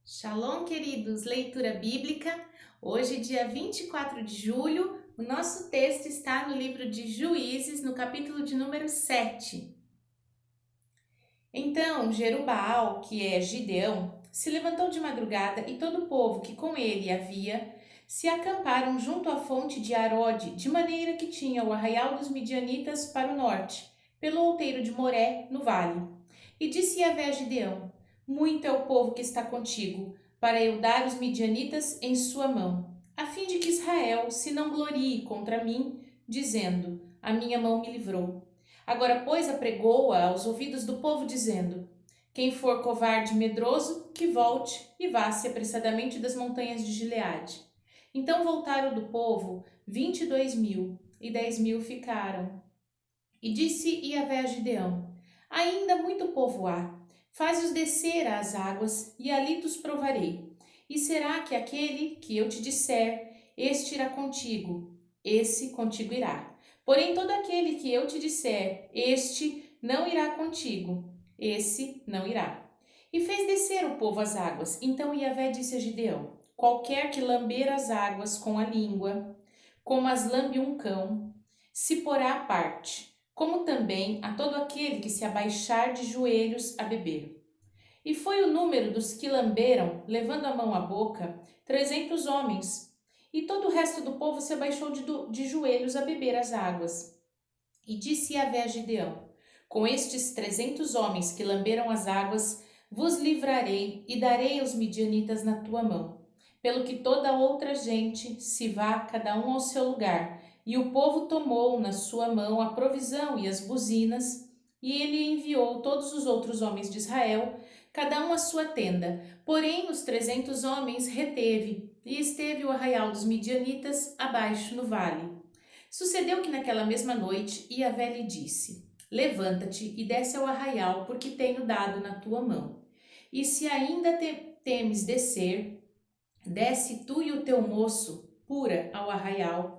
Shalom, queridos! Leitura bíblica. Hoje, dia 24 de julho, o nosso texto está no livro de Juízes, no capítulo de número 7. Então, Jerubbaal, que é Gideão, se levantou de madrugada e todo o povo que com ele havia se acamparam junto à fonte de Arode, de maneira que tinha o arraial dos midianitas para o norte, pelo outeiro de Moré, no vale. E disse Yahvé a Gideão: muito é o povo que está contigo, para eu dar os midianitas em sua mão, a fim de que Israel se não glorie contra mim, dizendo: a minha mão me livrou. Agora, pois, apregoa aos ouvidos do povo, dizendo: quem for covarde e medroso, que volte e vá-se apressadamente das montanhas de Gileade. Então voltaram do povo 22.000, e 10.000 ficaram. E disse Yahvé a Gideão: ainda muito povo há, faze-os descer às águas, e ali os provarei. E será que aquele que eu te disser, este irá contigo, esse contigo irá. Porém, todo aquele que eu te disser, este não irá contigo, esse não irá. E fez descer o povo às águas. Então Yahvé disse a Gideão: qualquer que lamber as águas com a língua, como as lambe um cão, se porá à parte, como também a todo aquele que se abaixar de joelhos a beber. E foi o número dos que lamberam, levando a mão à boca, 300 homens. E todo o resto do povo se abaixou de joelhos a beber as águas. E disse Yahvé a Gideão: com estes 300 homens que lamberam as águas, vos livrarei e darei aos midianitas na tua mão. Pelo que toda outra gente se vá, cada um ao seu lugar. E o povo tomou na sua mão a provisão e as buzinas, e ele enviou todos os outros homens de Israel, cada um à sua tenda. Porém, os 300 homens reteve, e esteve o arraial dos midianitas abaixo no vale. Sucedeu que naquela mesma noite Yahvé lhe disse: levanta-te e desce ao arraial, porque tenho dado na tua mão. E se ainda temes descer, desce tu e o teu moço, pura, ao arraial,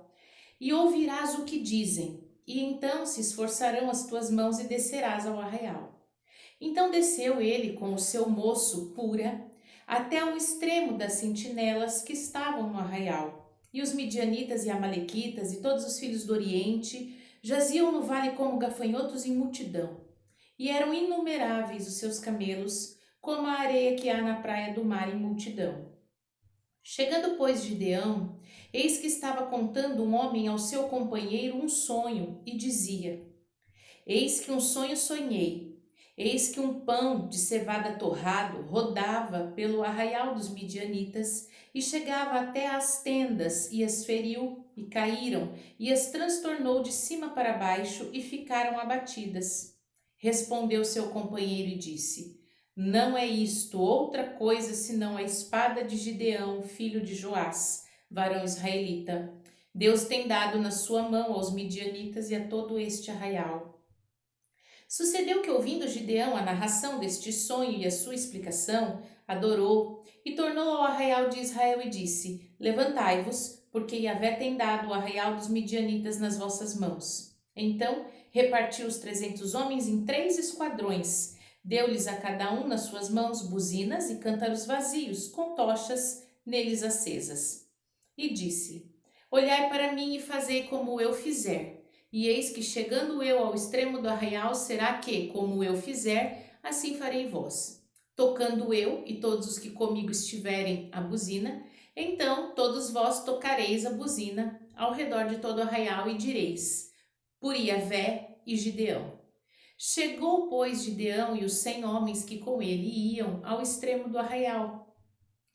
e ouvirás o que dizem, e então se esforçarão as tuas mãos e descerás ao arraial. Então desceu ele com o seu moço, pura, até ao extremo das sentinelas que estavam no arraial. E os midianitas e amalequitas e todos os filhos do Oriente jaziam no vale como gafanhotos em multidão. E eram inumeráveis os seus camelos, como a areia que há na praia do mar em multidão. Chegando, pois, Gideão, eis que estava contando um homem ao seu companheiro um sonho, e dizia: eis que um sonho sonhei. Eis que um pão de cevada torrado rodava pelo arraial dos midianitas e chegava até às tendas e as feriu e caíram e as transtornou de cima para baixo e ficaram abatidas. Respondeu seu companheiro e disse: não é isto outra coisa senão a espada de Gideão, filho de Joás, varão israelita. Deus tem dado na sua mão aos midianitas e a todo este arraial. Sucedeu que, ouvindo Gideão a narração deste sonho e a sua explicação, adorou e tornou ao arraial de Israel e disse: levantai-vos, porque Yahvé tem dado o arraial dos midianitas nas vossas mãos. Então repartiu os 300 homens em 3 esquadrões, deu-lhes a cada um nas suas mãos buzinas e cântaros vazios, com tochas neles acesas. E disse: olhai para mim e fazei como eu fizer. E eis que, chegando eu ao extremo do arraial, será que, como eu fizer, assim farei vós. Tocando eu e todos os que comigo estiverem a buzina, então todos vós tocareis a buzina ao redor de todo o arraial e direis: por Yahvé e Gideão. Chegou, pois, Gideão e os 100 homens que com ele iam ao extremo do arraial,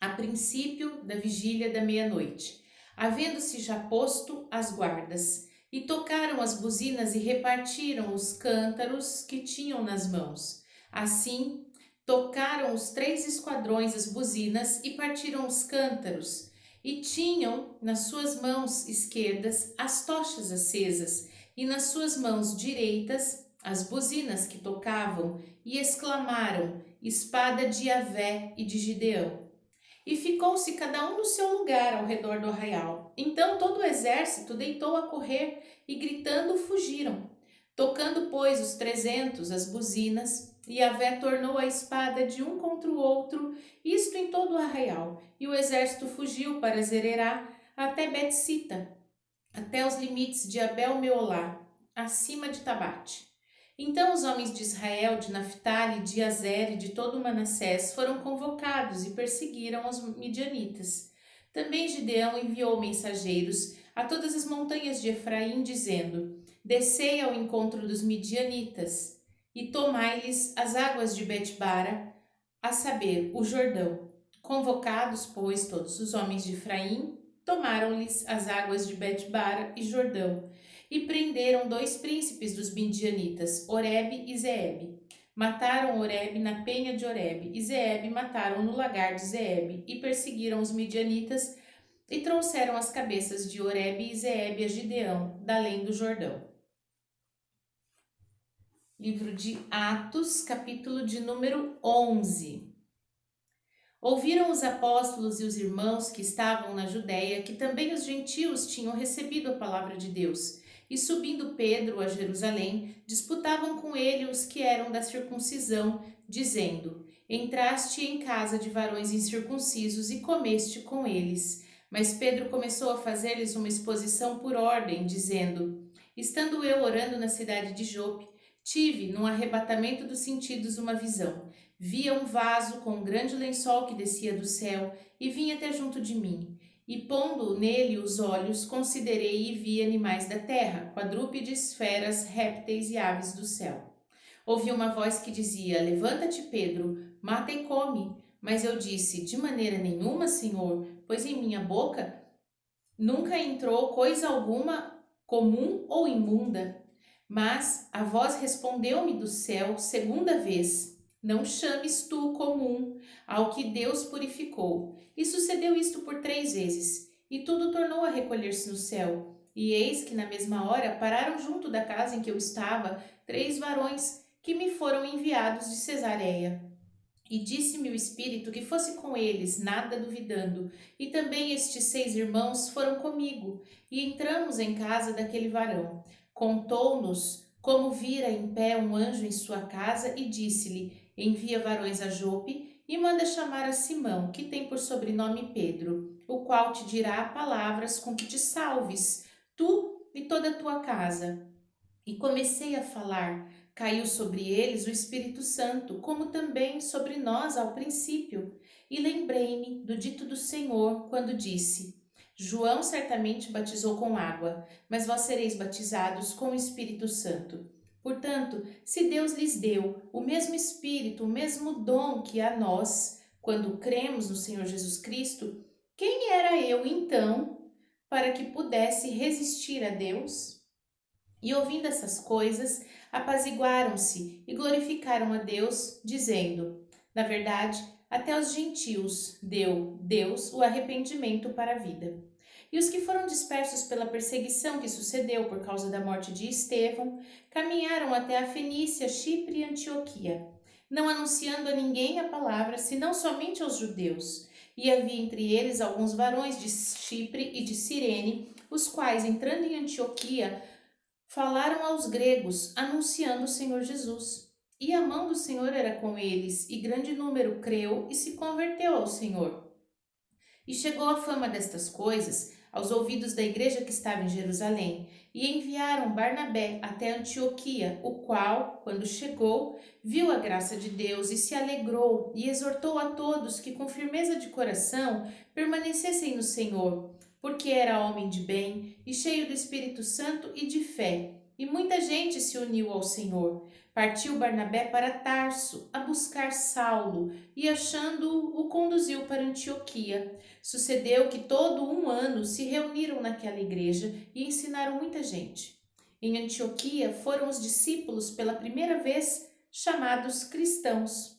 a princípio da vigília da meia-noite, havendo-se já posto as guardas. E tocaram as buzinas e repartiram os cântaros que tinham nas mãos. Assim, tocaram os 3 esquadrões as buzinas e partiram os cântaros. E tinham nas suas mãos esquerdas as tochas acesas, e nas suas mãos direitas as buzinas que tocavam, e exclamaram: espada de Yahvé e de Gideão. E ficou-se cada um no seu lugar ao redor do arraial. Então todo o exército deitou a correr e gritando fugiram. Tocando, pois, os 300 as buzinas, E Yahvé tornou a espada de um contra o outro, isto em todo o arraial. E o exército fugiu para Zererá até Bet-sita, até os limites de Abel-meolá, acima de Tabate. Então os homens de Israel, de Naphtali, de Azer e de todo Manassés foram convocados e perseguiram os midianitas. Também Gideão enviou mensageiros a todas as montanhas de Efraim, dizendo: Descei ao encontro dos midianitas e tomai-lhes as águas de Betbara, a saber, o Jordão. Convocados, pois, todos os homens de Efraim, tomaram-lhes as águas de Betbara e Jordão, e prenderam 2 príncipes dos midianitas, Oreb e Zeebe. Mataram Oreb na penha de Oreb, e Zeebe mataram no lagar de Zeebe, e perseguiram os midianitas, e trouxeram as cabeças de Oreb e Zeebe a Gideão, da além do Jordão. Livro de Atos, capítulo de número 11. Ouviram os apóstolos e os irmãos que estavam na Judéia que também os gentios tinham recebido a palavra de Deus. E subindo Pedro a Jerusalém, disputavam com ele os que eram da circuncisão, dizendo: Entraste em casa de varões incircuncisos e comeste com eles. Mas Pedro começou a fazer-lhes uma exposição por ordem, dizendo: Estando eu orando na cidade de Jope, tive, num arrebatamento dos sentidos, uma visão. Via um vaso com um grande lençol que descia do céu e vinha até junto de mim. E pondo nele os olhos, considerei e vi animais da terra, quadrúpedes, feras, répteis e aves do céu. Ouvi uma voz que dizia: Levanta-te, Pedro, mata e come. Mas eu disse: De maneira nenhuma, Senhor, pois em minha boca nunca entrou coisa alguma comum ou imunda. Mas a voz respondeu-me do céu segunda vez: Não chames tu comum ao que Deus purificou. E sucedeu isto por 3 vezes, e tudo tornou a recolher-se no céu. E eis que na mesma hora pararam junto da casa em que eu estava 3 varões que me foram enviados de Cesareia. E disse-me o Espírito que fosse com eles, nada duvidando. E também estes 6 irmãos foram comigo, e entramos em casa daquele varão. Contou-nos como vira em pé um anjo em sua casa e disse-lhe: Envia varões a Jope e manda chamar a Simão, que tem por sobrenome Pedro, o qual te dirá palavras com que te salves, tu e toda a tua casa. E comecei a falar. Caiu sobre eles o Espírito Santo, como também sobre nós ao princípio. E lembrei-me do dito do Senhor, quando disse: João certamente batizou com água, mas vós sereis batizados com o Espírito Santo. Portanto, se Deus lhes deu o mesmo Espírito, o mesmo dom que a nós, quando cremos no Senhor Jesus Cristo, quem era eu então para que pudesse resistir a Deus? E ouvindo essas coisas, apaziguaram-se e glorificaram a Deus, dizendo: Na verdade, até os gentios deu Deus o arrependimento para a vida. E os que foram dispersos pela perseguição que sucedeu por causa da morte de Estevão, caminharam até a Fenícia, Chipre e Antioquia, não anunciando a ninguém a palavra, senão somente aos judeus. E havia entre eles alguns varões de Chipre e de Cirene, os quais, entrando em Antioquia, falaram aos gregos, anunciando o Senhor Jesus. E a mão do Senhor era com eles, e grande número creu e se converteu ao Senhor. E chegou a fama destas coisas aos ouvidos da igreja que estava em Jerusalém, e enviaram Barnabé até Antioquia, o qual, quando chegou, viu a graça de Deus e se alegrou, e exortou a todos que com firmeza de coração permanecessem no Senhor, porque era homem de bem e cheio do Espírito Santo e de fé. E muita gente se uniu ao Senhor. Partiu Barnabé para Tarso a buscar Saulo, e achando-o, o conduziu para Antioquia. Sucedeu que todo um ano se reuniram naquela igreja e ensinaram muita gente. Em Antioquia foram os discípulos pela primeira vez chamados cristãos.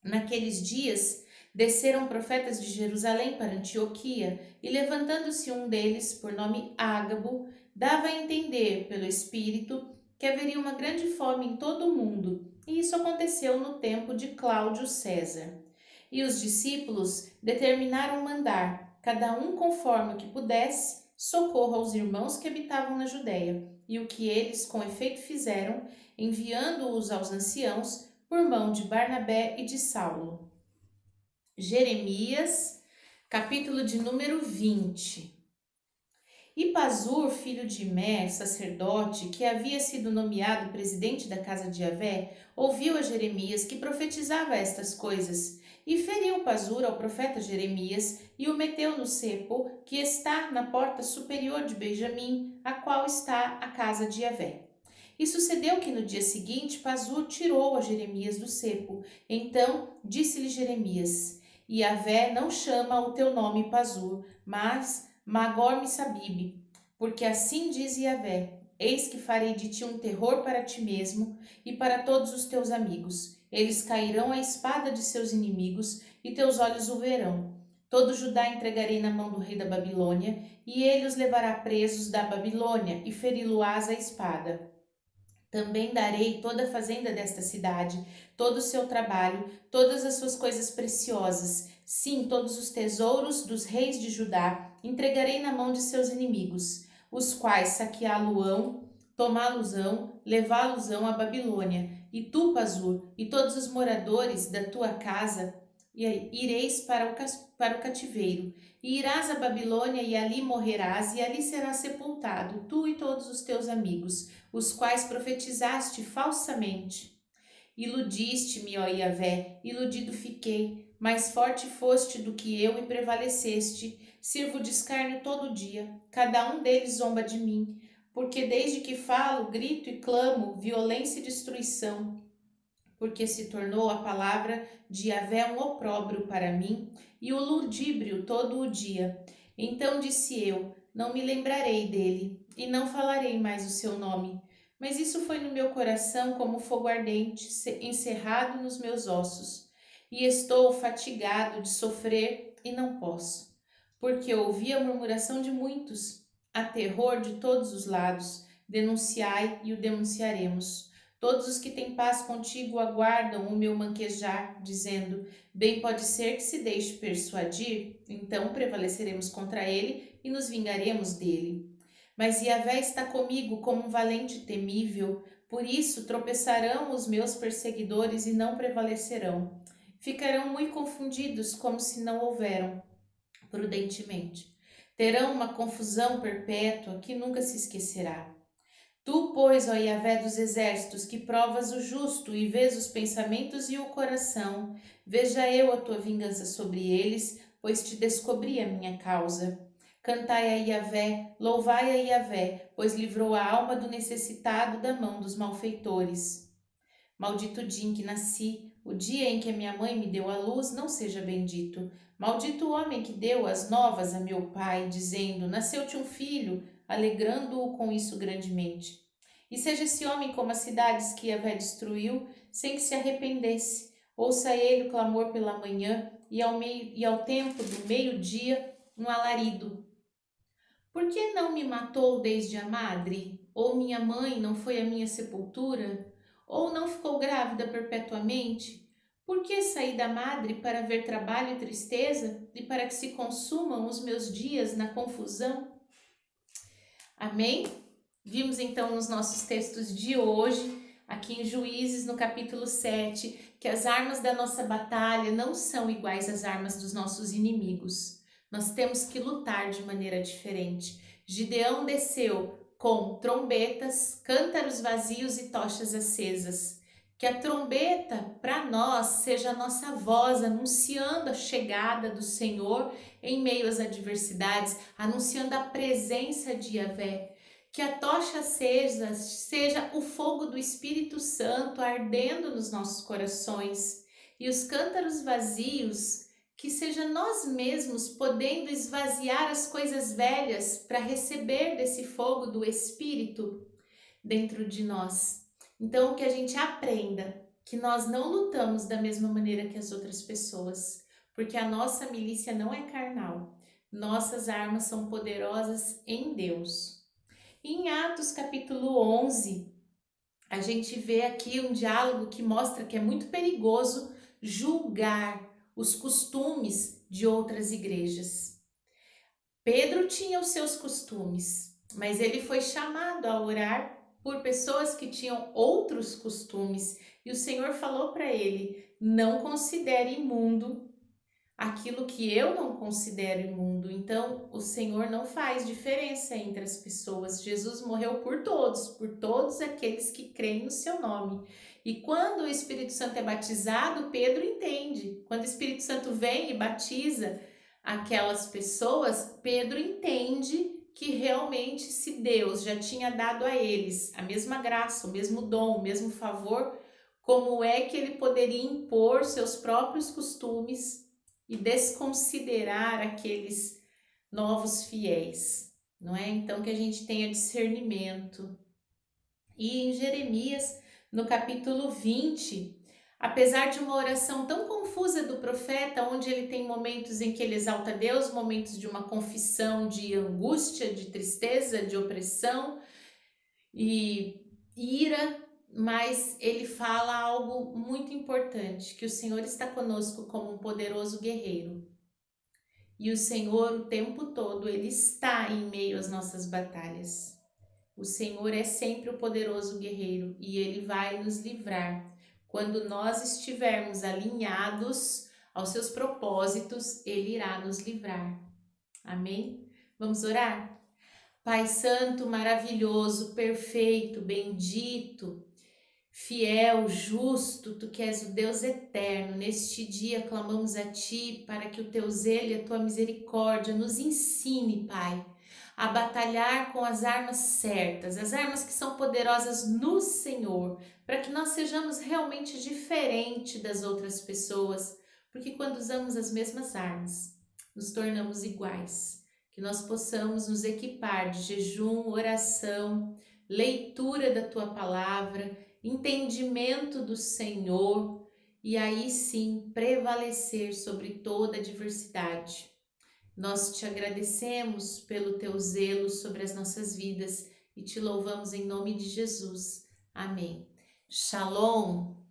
Naqueles dias desceram profetas de Jerusalém para Antioquia, e levantando-se um deles, por nome Ágabo, dava a entender pelo Espírito que haveria uma grande fome em todo o mundo, e isso aconteceu no tempo de Cláudio César. E os discípulos determinaram mandar, cada um conforme o que pudesse, socorro aos irmãos que habitavam na Judéia. E o que eles com efeito fizeram, enviando-os aos anciãos, por mão de Barnabé e de Saulo. Jeremias, capítulo de número 20. E Pazur, filho de Imer, sacerdote, que havia sido nomeado presidente da casa de Yahvé, ouviu a Jeremias que profetizava estas coisas, e feriu Pazur ao profeta Jeremias e o meteu no cepo que está na porta superior de Benjamim, a qual está a casa de Yahvé. E sucedeu que no dia seguinte Pazur tirou a Jeremias do cepo. Então disse-lhe Jeremias: Yahvé não chama o teu nome Pazur, mas Magor-Missabib, porque assim diz Yahvé: eis que farei de ti um terror para ti mesmo e para todos os teus amigos. Eles cairão à espada de seus inimigos e teus olhos o verão. Todo Judá entregarei na mão do rei da Babilônia, e ele os levará presos da Babilônia e feri-lo-ás à espada. Também darei toda a fazenda desta cidade, todo o seu trabalho, todas as suas coisas preciosas, sim, todos os tesouros dos reis de Judá, entregarei na mão de seus inimigos, os quais saqueá-lo-ão, tomá-los-ão, levá-los-ão à Babilônia. E tu, Pazur, e todos os moradores da tua casa, ireis para o cativeiro, e irás à Babilônia, e ali morrerás, e ali serás sepultado, tu e todos os teus amigos, os quais profetizaste falsamente. Iludiste-me, ó Yahvé, iludido fiquei, mais forte foste do que eu e prevaleceste. Sirvo de escárnio todo dia, cada um deles zomba de mim, porque desde que falo, grito e clamo, violência e destruição, porque se tornou a palavra de Yahvé um opróbrio para mim e o ludíbrio todo o dia. Então disse eu: não me lembrarei dele e não falarei mais o seu nome. Mas isso foi no meu coração como fogo ardente, encerrado nos meus ossos. E estou fatigado de sofrer e não posso, porque ouvi a murmuração de muitos, há terror de todos os lados. Denunciai e o denunciaremos. Todos os que têm paz contigo aguardam o meu manquejar, dizendo: bem pode ser que se deixe persuadir, então prevaleceremos contra ele e nos vingaremos dele. Mas Yahvé está comigo como um valente temível, por isso tropeçarão os meus perseguidores e não prevalecerão. Ficarão muito confundidos, como se não houveram, prudentemente. Terão uma confusão perpétua que nunca se esquecerá. Tu, pois, ó Yahvé dos exércitos, que provas o justo e vês os pensamentos e o coração, veja eu a tua vingança sobre eles, pois te descobri a minha causa. Cantai a Yahvé, louvai a Yahvé, pois livrou a alma do necessitado da mão dos malfeitores. Maldito o dia em que nasci, o dia em que a minha mãe me deu à luz, não seja bendito. Maldito o homem que deu as novas a meu pai, dizendo: nasceu-te um filho, alegrando-o com isso grandemente. E seja esse homem como as cidades que Yahvé destruiu, sem que se arrependesse. Ouça ele o clamor pela manhã e ao tempo do meio-dia um alarido. Por que não me matou desde a madre? Ou minha mãe não foi à minha sepultura? Ou não ficou grávida perpetuamente? Por que saí da madre para ver trabalho e tristeza e para que se consumam os meus dias na confusão? Amém? Vimos então nos nossos textos de hoje, aqui em Juízes, no capítulo 7, que as armas da nossa batalha não são iguais às armas dos nossos inimigos. Nós temos que lutar de maneira diferente. Gideão desceu com trombetas, cântaros vazios e tochas acesas. Que a trombeta, para nós, seja a nossa voz anunciando a chegada do Senhor em meio às adversidades, anunciando a presença de Yahvé. Que a tocha seja o fogo do Espírito Santo ardendo nos nossos corações. E os cântaros vazios, que seja nós mesmos podendo esvaziar as coisas velhas para receber desse fogo do Espírito dentro de nós. Então, que a gente aprenda que nós não lutamos da mesma maneira que as outras pessoas, porque a nossa milícia não é carnal. Nossas armas são poderosas em Deus. E em Atos capítulo 11, a gente vê aqui um diálogo que mostra que é muito perigoso julgar os costumes de outras igrejas. Pedro tinha os seus costumes, mas ele foi chamado a orar por pessoas que tinham outros costumes, e o Senhor falou para ele: não considere imundo aquilo que eu não considero imundo. Então, o Senhor não faz diferença entre as pessoas. Jesus morreu por todos aqueles que creem no seu nome. E quando o Espírito Santo é batizado, Pedro entende. Quando o Espírito Santo vem e batiza aquelas pessoas, Pedro entende que realmente, se Deus já tinha dado a eles a mesma graça, o mesmo dom, o mesmo favor, como é que ele poderia impor seus próprios costumes e desconsiderar aqueles novos fiéis, não é? Então, que a gente tenha discernimento. E em Jeremias, no capítulo 20, apesar de uma oração tão confusa do profeta, onde ele tem momentos em que ele exalta Deus, momentos de uma confissão de angústia, de tristeza, de opressão e ira, mas ele fala algo muito importante, que o Senhor está conosco como um poderoso guerreiro. E o Senhor, o tempo todo, ele está em meio às nossas batalhas. O Senhor é sempre o poderoso guerreiro e ele vai nos livrar. Quando nós estivermos alinhados aos seus propósitos, ele irá nos livrar. Amém? Vamos orar? Pai Santo, maravilhoso, perfeito, bendito, fiel, justo, tu que és o Deus eterno, neste dia clamamos a ti para que o teu zelo e a tua misericórdia nos ensine, Pai, a batalhar com as armas certas, as armas que são poderosas no Senhor, para que nós sejamos realmente diferentes das outras pessoas, porque quando usamos as mesmas armas, nos tornamos iguais. Que nós possamos nos equipar de jejum, oração, leitura da tua palavra, entendimento do Senhor, e aí sim prevalecer sobre toda a adversidade. Nós te agradecemos pelo teu zelo sobre as nossas vidas e te louvamos em nome de Jesus. Amém. Shalom.